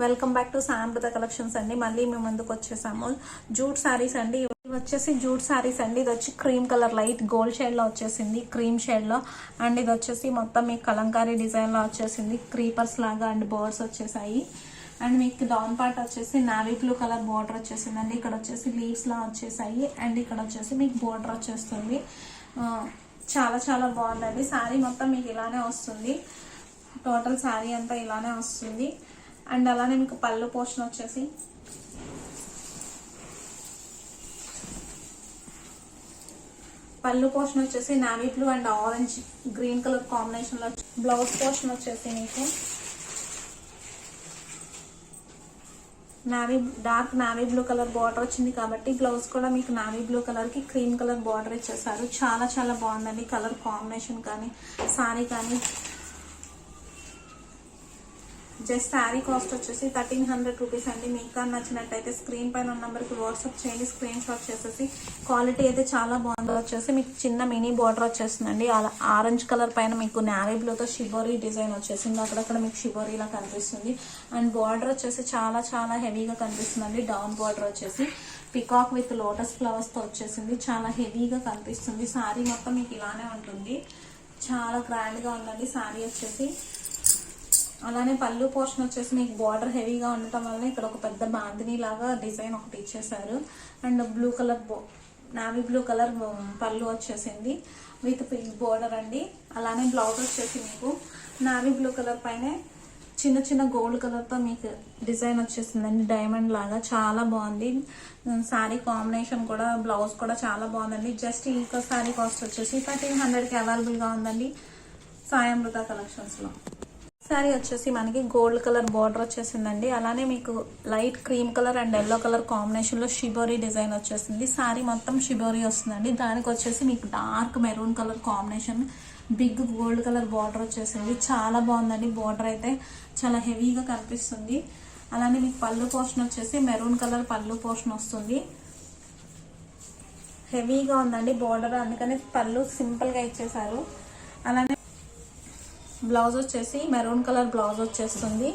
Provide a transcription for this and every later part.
Welcome back to సాంప్రదాయ collections అండి. మళ్ళీ మేము ముందుకు వచ్చేసాము. జూట్ సారీస్ అండి. ఇవి వచ్చేసి జూట్ సారీస్ అండి. ఇది వచ్చి cream colour light gold shade లో వచ్చేసింది, క్రీమ్ షేడ్ లో. అండ్ ఇది వచ్చేసి మొత్తం మీకు కలంకారీ డిజైన్ లో వచ్చేసింది, క్రీపర్స్ లాగా అండ్ బర్డ్స్ వచ్చేసాయి. అండ్ మీకు డౌన్ పార్ట్ వచ్చేసి నావీ బ్లూ కలర్ బోర్డర్ వచ్చేసిందండి. ఇక్కడ వచ్చేసి లీవ్స్ లా వచ్చేసాయి అండ్ ఇక్కడ వచ్చేసి మీకు బోర్డర్ వచ్చేస్తుంది. చాలా చాలా బాగుందండి. శారీ మొత్తం మీకు ఇలానే వస్తుంది. టోటల్ శారీ అంతా ఇలానే వస్తుంది. అండ్ అలానే మీకు పళ్ళు పోర్షన్ వచ్చేసి navy blue and orange green colour combination లో. బ్లౌజ్ పోర్షన్ వచ్చేసి మీకు dark navy blue colour border వచ్చింది కాబట్టి బ్లౌజ్ కూడా మీకు నావీ బ్లూ కలర్ కి క్రీమ్ కలర్ బార్డర్ ఇచ్చేసారు. చాలా చాలా బాగుందండి. కలర్ కాంబినేషన్ కానీ శారీ కానీ. జస్ట్ శారీ కాస్ట్ వచ్చేసి 1300 రూపీస్ అండి. మీకు నచ్చినట్టయితే స్క్రీన్ పైన నంబర్ కి వాట్సాప్ చేయండి. స్క్రీన్ షాట్ చేసేసి క్వాలిటీ అయితే చాలా బాగుంది. వచ్చేసి మీకు చిన్న మినీ బార్డర్ వచ్చేస్తుందండి. ఆరెంజ్ కలర్ పైన మీకు నావీ బ్లూతో షిబోరీ డిజైన్ వచ్చేసింది. అక్కడక్కడ మీకు షిబోరీలా కనిపిస్తుంది. అండ్ బార్డర్ వచ్చేసి చాలా చాలా హెవీగా కనిపిస్తుందండి. డౌన్ బార్డర్ వచ్చేసి పికాక్ విత్ లోటస్ ఫ్లవర్స్ తో వచ్చేసింది. చాలా హెవీగా కనిపిస్తుంది. శారీ మొత్తం మీకు ఇలానే ఉంటుంది. చాలా గ్రాండ్ గా ఉందండి శారీ వచ్చేసి. అలానే పళ్ళు పోర్షన్ వచ్చేసి మీకు బార్డర్ హెవీగా ఉండటం వల్ల ఇక్కడ ఒక పెద్ద బాందిని లాగా డిజైన్ ఒకటి ఇచ్చేసారు. And blue colour navy blue colour పళ్ళు వచ్చేసింది విత్ పింక్ బార్డర్ అండి. అలానే బ్లౌజ్ వచ్చేసి మీకు నావీ బ్లూ కలర్ పైన చిన్న చిన్న గోల్డ్ కలర్ తో మీకు డిజైన్ వచ్చేసిందండి. డైమండ్ లాగా చాలా బాగుంది. శారీ కాంబినేషన్ కూడా బ్లౌజ్ కూడా చాలా బాగుందండి. జస్ట్ ఈ శారీ కాస్ట్ వచ్చేసి 1300 కి అవైలబుల్ గా ఉందండి సాయంమృత కలెక్షన్స్ లో. శారీ వచ్చేసి మనకి గోల్డ్ కలర్ బార్డర్ వచ్చేసిందండి. అలానే మీకు light cream colour and yellow colour combination లో షిబోరీ డిజైన్ వచ్చేసింది. శారీ మొత్తం షిబోరీ వస్తుందండి. దానికి వచ్చేసి మీకు dark maroon colour combination big gold colour border వచ్చేసింది. చాలా బాగుందండి. బార్డర్ అయితే చాలా హెవీగా కనిపిస్తుంది. అలానే మీకు పళ్ళు పోర్షన్ వచ్చేసి మెరూన్ కలర్ పళ్ళు పోర్షన్ వస్తుంది. హెవీగా ఉందండి బార్డర్, అందుకని పళ్ళు సింపుల్ గా ఇచ్చేసారు. అలానే బ్లౌజ్ వచ్చేసి మెరూన్ కలర్ బ్లౌజ్ వచ్చేస్తుంది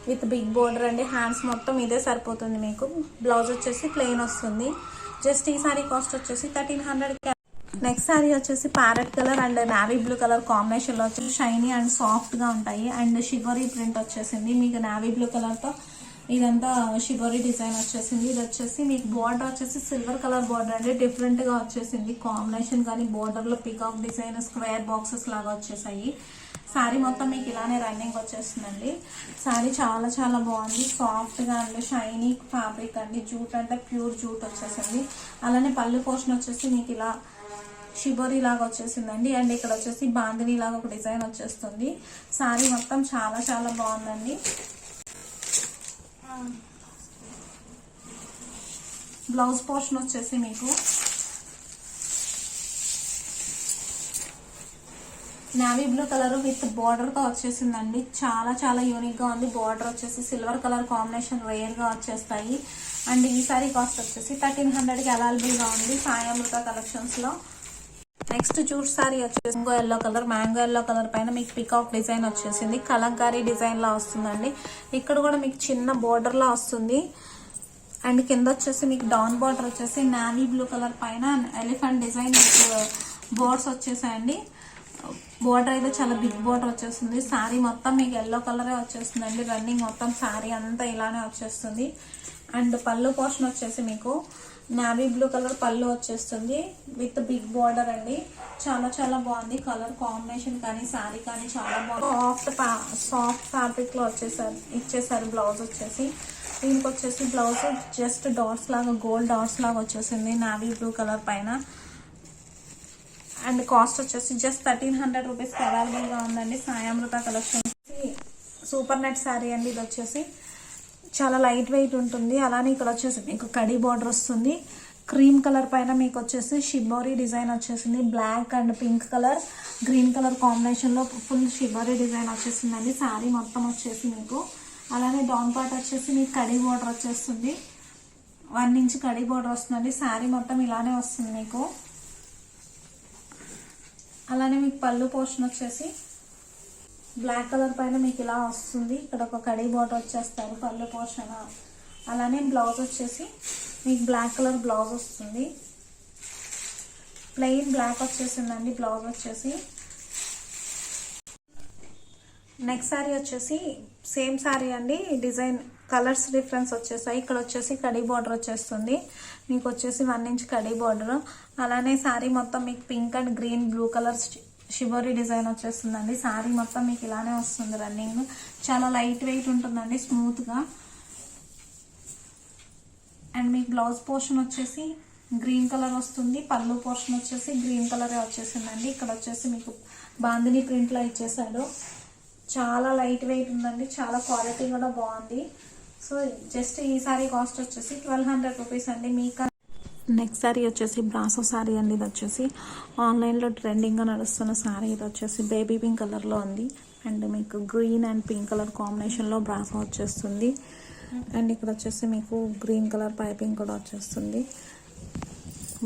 విత్ బిగ్ బోర్డర్ అండి. హ్యాండ్స్ మొత్తం ఇదే సరిపోతుంది మీకు. బ్లౌజ్ వచ్చేసి ప్లెయిన్ వస్తుంది. జస్ట్ ఈ సారీ కాస్ట్ వచ్చేసి 1300. నెక్స్ట్ సారీ వచ్చేసి parrot colour and navy blue colour combination లో వచ్చేసి షైనీ అండ్ సాఫ్ట్ గా ఉంటాయి. అండ్ షిబోరీ ప్రింట్ వచ్చేసింది మీకు నావీ బ్లూ కలర్ తో. ఇదంతా షిబోరీ డిజైన్ వచ్చేసింది. ఇది వచ్చేసి మీకు బార్డర్ వచ్చేసి సిల్వర్ కలర్ బార్డర్ అండి. డిఫరెంట్ గా వచ్చేసింది కాంబినేషన్ కానీ. బార్డర్ లో పికాక్ డిజైన్ స్క్వేర్ బాక్సెస్ లాగా వచ్చేసాయి. శారీ మొత్తం మీకు ఇలానే రన్నింగ్ వచ్చేస్తుందండి. శారీ చాలా చాలా బాగుంది. సాఫ్ట్ గా అండ్ షైనీ ఫ్యాబ్రిక్ అండి. జూట్ అంటే ప్యూర్ జూట్ వచ్చేసింది. అలానే పళ్ళు పోర్షన్ వచ్చేసి మీకు ఇలా షిబోరీ లాగా వచ్చేసిందండి. అండ్ ఇక్కడ వచ్చేసి బాందిని లాగా ఒక డిజైన్ వచ్చేస్తుంది. శారీ మొత్తం చాలా చాలా బాగుందండి. బ్లౌజ్ పోర్షన్ వచ్చేసి మీకు navy blue colour with border తో వచ్చేసిందండి. చాలా చాలా యూనిక్ గా ఉంది. బార్డర్ వచ్చేసి సిల్వర్ కలర్ కాంబినేషన్ రేర్ గా వచ్చేస్తాయి. అండ్ ఈ సారీ కాస్ట్ వచ్చేసి 1300 కి అవైలబుల్ గా ఉంది సాయంమృత కలెక్షన్స్ లో. నెక్స్ట్ జూట్ సారీ వచ్చేసి మ్యాంగో ఎల్లో కలర్ పైన మీకు పికాక్ డిజైన్ వచ్చేసింది. కలంకారీ డిజైన్ లా వస్తుందండి. ఇక్కడ కూడా మీకు చిన్న బోర్డర్ లా వస్తుంది. అండ్ కింద వచ్చేసి మీకు డౌన్ బార్డర్ వచ్చేసి నావీ బ్లూ కలర్ పైన ఎలిఫెంట్ డిజైన్ బోర్డ్స్ వచ్చేసాయండి. బోర్డర్ అయితే చాలా బిగ్ బోర్డర్ వచ్చేస్తుంది. శారీ మొత్తం మీకు ఎల్లో కలరే వచ్చేస్తుందండి. రన్నింగ్ మొత్తం శారీ అంతా ఇలానే వచ్చేస్తుంది. అండ్ పళ్ళు పోర్షన్ వచ్చేసి మీకు నావీ బ్లూ కలర్ పళ్ళు వచ్చేస్తుంది విత్ బిగ్ బార్డర్ అండి. చాలా చాలా బాగుంది. కలర్ కాంబినేషన్ కానీ శారీ కానీ చాలా బాగుంది. సాఫ్ట్ ఫ్యాబ్రిక్ లో ఇచ్చేసారు. బ్లౌజ్ వచ్చేసి దీనికి వచ్చేసి బ్లౌజ్ జస్ట్ డాట్స్ లాగా గోల్డ్ డాట్స్ లాగా వచ్చేసింది నావీ బ్లూ కలర్ పైన. అండ్ కాస్ట్ వచ్చేసి జస్ట్ 1300 రూపీస్ అవైలబుల్ గా ఉందండి సాయంమృత కలెక్షన్. సూపర్ నెట్ శారీ అండి. ఇది వచ్చేసి చాలా లైట్ వెయిట్ ఉంటుంది. అలానే ఇక్కడ వచ్చేసి మీకు కడీ బార్డర్ వస్తుంది. క్రీమ్ కలర్ పైన మీకు వచ్చేసి షిబోరీ డిజైన్ వచ్చేసింది. Black and pink colour green colour combination లో ఫుల్ షిబోరీ డిజైన్ వచ్చేసిందండి. శారీ మొత్తం వచ్చేసి మీకు. అలానే డౌన్ పార్ట్ వచ్చేసి మీకు కడీ బార్డర్ వచ్చేస్తుంది. 1 ఇంచ్ కడీ బార్డర్ వస్తుందండి. శారీ మొత్తం ఇలానే వస్తుంది మీకు. అలానే మీకు పళ్ళు పోర్షన్ వచ్చేసి బ్లాక్ కలర్ పైన మీకు ఇలా వస్తుంది. ఇక్కడ ఒక కడీ బార్డర్ వచ్చేస్తారు పళ్ళు పోర్షన్. అలానే బ్లౌజ్ వచ్చేసి మీకు బ్లాక్ కలర్ బ్లౌజ్ వస్తుంది. ప్లెయిన్ బ్లాక్ వచ్చేసిందండి బ్లౌజ్ వచ్చేసి. నెక్స్ట్ శారీ వచ్చేసి సేమ్ శారీ అండి, డిజైన్ కలర్స్ డిఫరెన్స్ వచ్చేసాయి. ఇక్కడ వచ్చేసి కడీ బార్డర్ వచ్చేస్తుంది, మీకు వచ్చేసి 1 ఇంచ్ కడీ బార్డర్. అలానే శారీ మొత్తం మీకు pink and green blue colour shibori design వచ్చేస్తుందండి. శారీ మొత్తం మీకు ఇలానే వస్తుంది రన్నింగ్. చాలా లైట్ వెయిట్ ఉంటుందండి, స్మూత్ గా. అండ్ మీకు బ్లౌజ్ పోర్షన్ వచ్చేసి గ్రీన్ కలర్ వస్తుంది, పళ్ళు పోర్షన్ వచ్చేసి గ్రీన్ కలర్ వచ్చేసిందండి. ఇక్కడ వచ్చేసి మీకు బాందిని ప్రింట్ లో ఇచ్చేసాడు. చాలా లైట్ వెయిట్ ఉందండి, చాలా క్వాలిటీ కూడా బాగుంది. సో జస్ట్ ఈ సారీ కాస్ట్ వచ్చేసి 1200 రూపీస్ అండి. మీకు నెక్స్ట్ శారీ వచ్చేసి బ్రాసో శారీ అండి. ఇది వచ్చేసి ఆన్లైన్లో ట్రెండింగ్గా నడుస్తున్న శారీ. ఇది వచ్చేసి బేబీ పింక్ కలర్లో ఉంది అండ్ మీకు గ్రీన్ అండ్ పింక్ కలర్ కాంబినేషన్లో బ్రాసో వచ్చేస్తుంది. అండ్ ఇక్కడ వచ్చేసి మీకు గ్రీన్ కలర్ పైపింగ్ కూడా వచ్చేస్తుంది.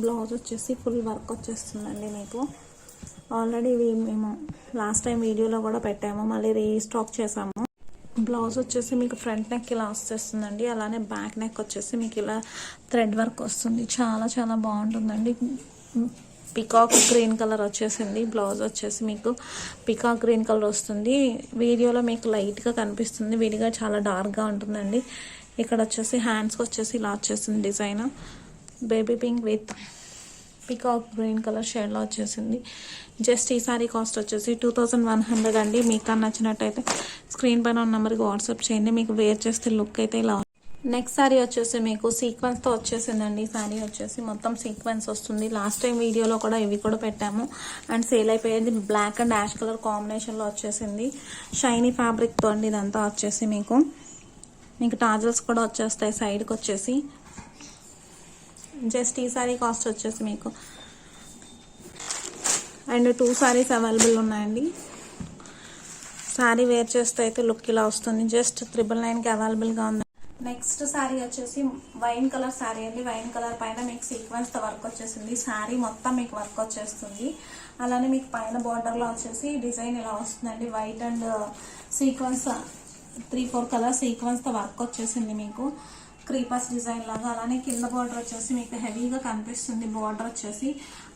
బ్లౌజ్ వచ్చేసి ఫుల్ వర్క్ వచ్చేస్తుందండి మీకు. ఆల్రెడీ ఇవి మేము లాస్ట్ టైం వీడియోలో కూడా పెట్టాము, మళ్ళీ రీస్టాక్ చేసాము. బ్లౌజ్ వచ్చేసి మీకు ఫ్రంట్ నెక్ ఇలా వచ్చేస్తుందండి. అలానే బ్యాక్ నెక్ వచ్చేసి మీకు ఇలా థ్రెడ్ వర్క్ వస్తుంది. చాలా చాలా బాగుంటుందండి. పికాక్ గ్రీన్ కలర్ వచ్చేసింది. బ్లౌజ్ వచ్చేసి మీకు పికాక్ గ్రీన్ కలర్ వస్తుంది. వీడియోలో మీకు లైట్గా కనిపిస్తుంది, విడిగా చాలా డార్క్గా ఉంటుందండి. ఇక్కడ వచ్చేసి హ్యాండ్స్కి వచ్చేసి ఇలా వచ్చేసింది design. Baby pink with peacock green colour షేడ్లో వచ్చేసింది. జస్ట్ ఈ సారీ కాస్ట్ వచ్చేసి 2100 అండి. మీకు నచ్చినట్టయితే స్క్రీన్ పైన ఉన్న నెంబర్కి వాట్సాప్ చేయండి. మీకు వేర్ చేస్తే లుక్ అయితే ఇలా. నెక్స్ట్ సారీ వచ్చేసి మీకు సీక్వెన్స్తో వచ్చేసిందండి. ఈ సారీ వచ్చేసి మొత్తం సీక్వెన్స్ వస్తుంది. లాస్ట్ టైం వీడియోలో కూడా ఇవి కూడా పెట్టాము అండ్ సేల్ అయిపోయేది. బ్లాక్ అండ్ యాష్ కలర్ కాంబినేషన్లో వచ్చేసింది. షైనీ ఫ్యాబ్రిక్తో అండి ఇదంతా వచ్చేసి మీకు టాజల్స్ కూడా వచ్చేస్తాయి సైడ్కి వచ్చేసి. జస్ట్ ఈ సారీ కాస్ట్ వచ్చేసి మీకు అండ్ 2 సారీస్ అవైలబుల్ ఉన్నాయండి. సారీ వేర్ చేస్తే అయితే లుక్ ఇలా వస్తుంది. జస్ట్ 999కి అవైలబుల్గా ఉంది. నెక్స్ట్ సారీ వచ్చేసి వైన్ కలర్ సారీ అండి. వైన్ కలర్ పైన మీకు సీక్వెన్స్ తో వర్క్ వచ్చేసింది. సారీ మొత్తం మీకు వర్క్ వచ్చేస్తుంది. అలానే మీకు పైన బార్డర్ లో వచ్చేసి డిజైన్ ఇలా వస్తుందండి. White and sequence 3-4 colour sequence తో వర్క్ వచ్చేసింది మీకు క్రీపర్స్ డిజైన్ లాగా. అలానే కింద బార్డర్ వచ్చేసి మీకు హెవీగా కనిపిస్తుంది బార్డర్ వచ్చేసి.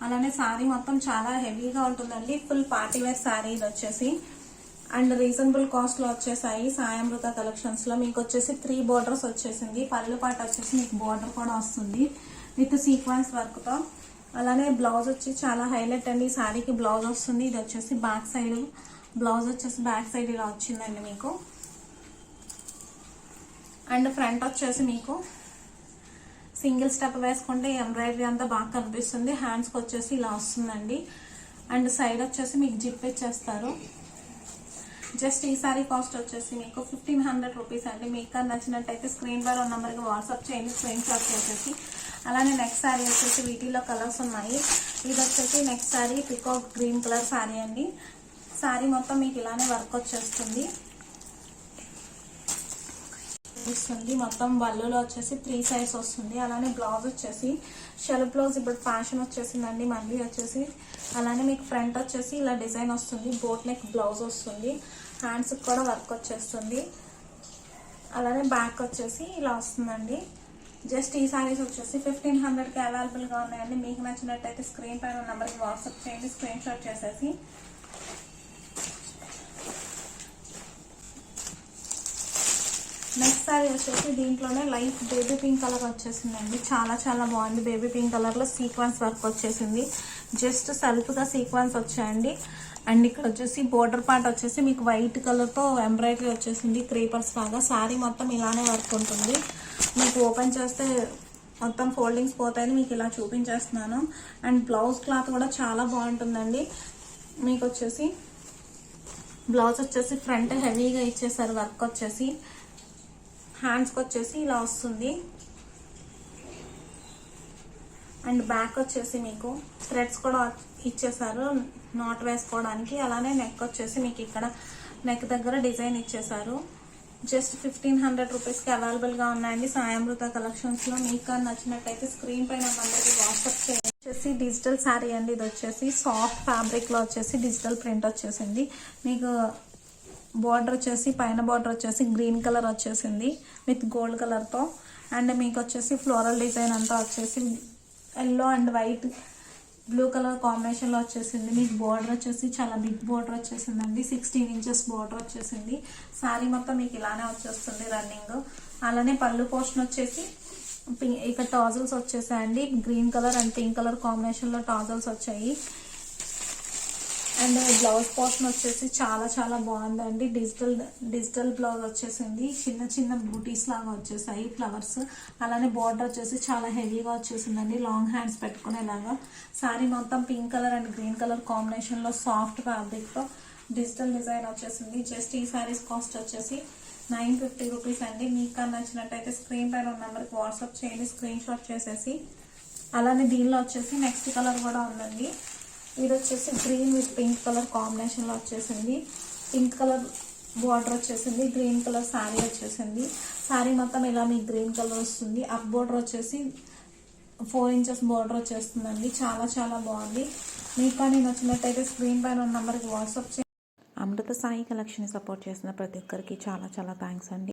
అలానే సారీ మొత్తం చాలా హెవీగా ఉంటుందండి. ఫుల్ పార్టీ వేర్ సారీ ఇది వచ్చేసి. అండ్ రీజనబుల్ కాస్ట్ లో వచ్చేసాయి సాయమృత కలెక్షన్స్ లో. మీకు వచ్చేసి 3 బార్డర్స్ వచ్చేసింది. పళ్ళు పాట వచ్చేసి మీకు బార్డర్ కూడా వస్తుంది విత్ సీక్వెన్స్ వర్క్ తో. అలానే బ్లౌజ్ వచ్చి చాలా హైలైట్ అండి. ఈ సారీకి బ్లౌజ్ వస్తుంది. ఇది వచ్చేసి బ్యాక్ సైడ్ బ్లౌజ్ వచ్చేసి బ్యాక్ సైడ్ ఇలా వచ్చిందండి మీకు. అండ్ ఫ్రంట్ వచ్చేసి మీకు సింగిల్ స్టెప్ వేసుకుంటే ఎంబ్రాయిడరీ అంతా బాగా కనిపిస్తుంది. హ్యాండ్స్కి వచ్చేసి ఇలా వస్తుందండి. అండ్ సైడ్ వచ్చేసి మీకు జిప్ ఇచ్చేస్తారు. జస్ట్ ఈ సారీ కాస్ట్ వచ్చేసి మీకు 1500 రూపీస్ అండి. మీకు నచ్చినట్టయితే స్క్రీన్ పై ఉన్న నెంబర్కి వాట్సాప్ చేయండి, స్క్రీన్ షాట్ చేసేసి. అలానే నెక్స్ట్ సారీ వచ్చేసి వీటిలో కలర్స్ ఉన్నాయి. ఇది వచ్చేసి next sorry peacock green colour sorry అండి. సారీ మొత్తం మీకు ఇలానే వర్క్ వచ్చేస్తుంది. మొత్తం బల్లులో వచ్చేసి 3 సైడ్స్ వస్తుంది. అలానే బ్లౌజ్ వచ్చేసి షెల్ఫ్ బ్లౌజ్ ఇప్పుడు ఫ్యాషన్ వచ్చేసిందండి మళ్ళీ వచ్చేసి. అలానే మీకు ఫ్రంట్ వచ్చేసి ఇలా డిజైన్ వస్తుంది. బోట్ నెక్ బ్లౌజ్ వస్తుంది. హ్యాండ్స్ కూడా వర్క్ వచ్చేస్తుంది. అలానే బ్యాక్ వచ్చేసి ఇలా వస్తుందండి. జస్ట్ ఈ సారీస్ వచ్చేసి 1500కి అవైలబుల్ గా ఉన్నాయండి. మీకు నచ్చినట్టయితే స్క్రీన్ పైన నెంబర్కి వాట్సాప్ చేయండి, స్క్రీన్ షాట్ చేసేసి. నెక్స్ట్ సారీ వచ్చేసి దీంట్లోనే లైట్ బేబీ పింక్ కలర్ వచ్చేసిందండి. చాలా చాలా బాగుంది. బేబీ పింక్ కలర్ లో సీక్వెన్స్ వర్క్ వచ్చేసింది. జస్ట్ సెల్ఫ్ గా సీక్వెన్స్ వచ్చాయండి. అండ్ ఇక్కడ వచ్చేసి బోర్డర్ పార్ట్ వచ్చేసి మీకు వైట్ కలర్ తో ఎంబ్రాయిడరీ వచ్చేసింది క్రీపర్స్ లాగా. సారీ మొత్తం ఇలానే వర్క్ ఉంటుంది. మీకు ఓపెన్ చేస్తే మొత్తం ఫోల్డింగ్స్ పోతాయని మీకు ఇలా చూపించేస్తున్నాను. అండ్ బ్లౌజ్ క్లాత్ కూడా చాలా బాగుంటుందండి. మీకు వచ్చేసి బ్లౌజ్ వచ్చేసి ఫ్రంట్ హెవీగా ఇచ్చేసారు వర్క్ వచ్చేసి. హ్యాండ్స్కి వచ్చేసి ఇలా వస్తుంది. అండ్ బ్యాక్ వచ్చేసి మీకు థ్రెడ్స్ కూడా ఇచ్చేసారు నాట్ వేసుకోవడానికి. అలానే నెక్ వచ్చేసి మీకు ఇక్కడ నెక్ దగ్గర డిజైన్ ఇచ్చేసారు. జస్ట్ 1500 రూపీస్కి అవైలబుల్గా ఉన్నాయండి సాయమృత కలెక్షన్స్లో. మీకు నచ్చినట్టయితే స్క్రీన్ పైన నెంబర్కి వాట్సాప్ చేయండి. వచ్చేసి డిజిటల్ శారీ అండి. ఇది వచ్చేసి సాఫ్ట్ ఫ్యాబ్రిక్లో వచ్చేసి డిజిటల్ ప్రింట్ వచ్చేసింది. మీకు బార్డర్ వచ్చేసి పైన బార్డర్ వచ్చేసి గ్రీన్ కలర్ వచ్చేసింది విత్ గోల్డ్ కలర్తో. అండ్ మీకు వచ్చేసి ఫ్లోరల్ డిజైన్ అంతా వచ్చేసి yellow and white blue colour కాంబినేషన్లో వచ్చేసింది. మీకు బార్డర్ వచ్చేసి చాలా బిగ్ బార్డర్ వచ్చేసిందండి, 16 ఇంచెస్ బార్డర్ వచ్చేసింది. శారీ మొత్తం మీకు ఇలానే వచ్చేస్తుంది రన్నింగ్. అలానే పళ్ళు పోర్షన్ వచ్చేసి ఇక్కడ టాజల్స్ వచ్చేసాయండి, green colour and pink colour కాంబినేషన్లో టాజల్స్ వచ్చాయి. అండ్ బ్లౌజ్ పోర్షన్ వచ్చేసి చాలా చాలా బాగుందండి, డిజిటల్ బ్లౌజ్ వచ్చేసింది, చిన్న చిన్న బూటీస్ లాగా వచ్చేసాయి ఫ్లవర్స్. అలానే బార్డర్ వచ్చేసి చాలా హెవీగా వచ్చేసిందండి, లాంగ్ హ్యాండ్స్ పెట్టుకునేలాగా. శారీ మొత్తం pink colour and green colour కాంబినేషన్లో సాఫ్ట్ ఫ్యాబ్రిక్తో డిజిటల్ డిజైన్ వచ్చేసింది. జస్ట్ ఈ శారీస్ కాస్ట్ వచ్చేసి 950 రూపీస్ అండి. మీకు నచ్చినట్టయితే స్క్రీన్ పైన ఉన్న నెంబర్కి వాట్సాప్ చేయండి, స్క్రీన్ షాట్ చేసేసి. అలానే దీనిలో వచ్చేసి నెక్స్ట్ కలర్ కూడా ఉందండి, ఇది వచ్చేసి గ్రీన్ విత్ పింక్ కలర్ కాంబినేషన్లో వచ్చేసింది. పింక్ కలర్ బార్డర్ వచ్చేసింది, గ్రీన్ కలర్ శారీ వచ్చేసింది. శారీ మొత్తం ఇలా మీకు గ్రీన్ కలర్ వస్తుంది. అప్ బార్డర్ వచ్చేసి 4 ఇంచెస్ బార్డర్ వచ్చేస్తుందండి, చాలా చాలా బాగుంది. మీకు కానీ నచ్చినట్టయితే స్క్రీన్ పైన ఉన్న నెంబర్కి వాట్సాప్ చేయండి. అమృత సాయి కలెక్షన్ సపోర్ట్ చేసిన ప్రతి ఒక్కరికి చాలా చాలా థ్యాంక్స్ అండి.